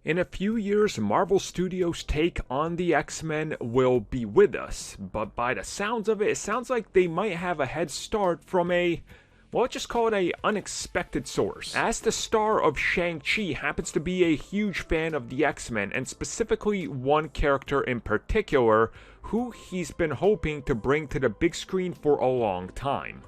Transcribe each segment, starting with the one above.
In a few years, Marvel Studios' take on the X-Men will be with us, but by the sounds of it, it sounds like they might have a head start from well, let's just call it a unexpected source. As the star of Shang-Chi happens to be a huge fan of the X-Men, and specifically one character in particular, who he's been hoping to bring to the big screen for a long time.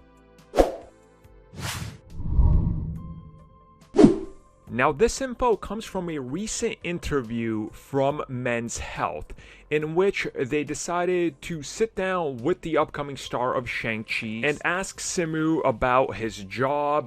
Now, this info comes from a recent interview from Men's Health, in which they decided to sit down with the upcoming star of Shang-Chi and ask Simu about his job,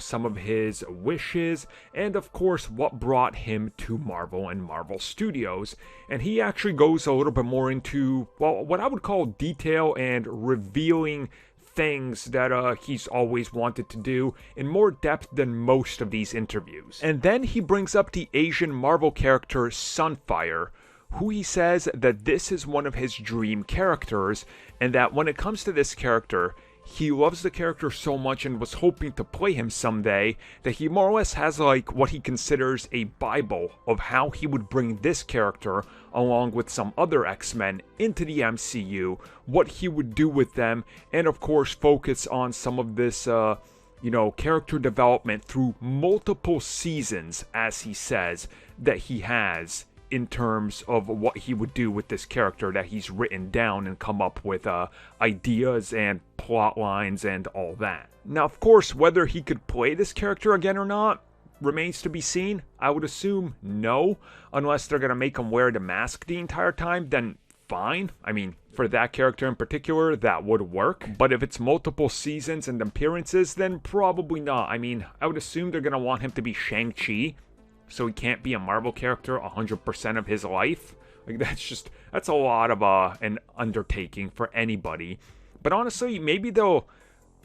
some of his wishes, and of course, what brought him to Marvel and Marvel Studios. And he actually goes a little bit more into, well, what I would call detail and revealing things that he's always wanted to do in more depth than most of these interviews. And then he brings up the Asian Marvel character Sunfire, who he says that this is one of his dream characters, and that when it comes to this character, he loves the character so much and was hoping to play him someday that he more or less has like what he considers a Bible of how he would bring this character along with some other X-Men into the MCU, what he would do with them, and of course focus on some of this character development through multiple seasons, as he says, that he has in terms of what he would do with this character that he's written down and come up with ideas and plot lines and all that. Now, of course, whether he could play this character again or not remains to be seen. I would assume no, unless they're going to make him wear the mask the entire time, then fine. I mean, for that character in particular, that would work. But if it's multiple seasons and appearances, then probably not. I mean, I would assume they're going to want him to be Shang-Chi, so he can't be a Marvel character 100% of his life. Like, that's a lot of an undertaking for anybody. But honestly, maybe they'll,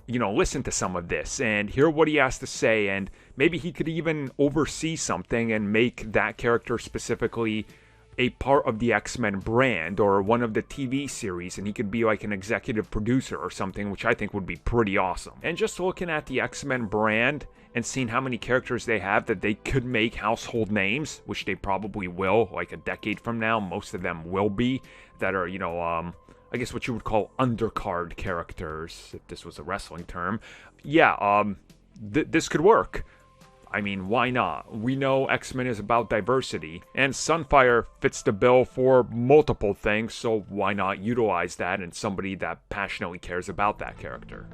listen to some of this and hear what he has to say, and maybe he could even oversee something and make that character specifically a part of the X-Men brand or one of the TV series, and he could be like an executive producer or something, which I think would be pretty awesome. And just looking at the X-Men brand and seeing how many characters they have that they could make household names, which they probably will, like a decade from now, most of them will be, that are, I guess what you would call undercard characters, if this was a wrestling term. Yeah, this could work. I mean, why not? We know X-Men is about diversity, and Sunfire fits the bill for multiple things, so why not utilize that in somebody that passionately cares about that character?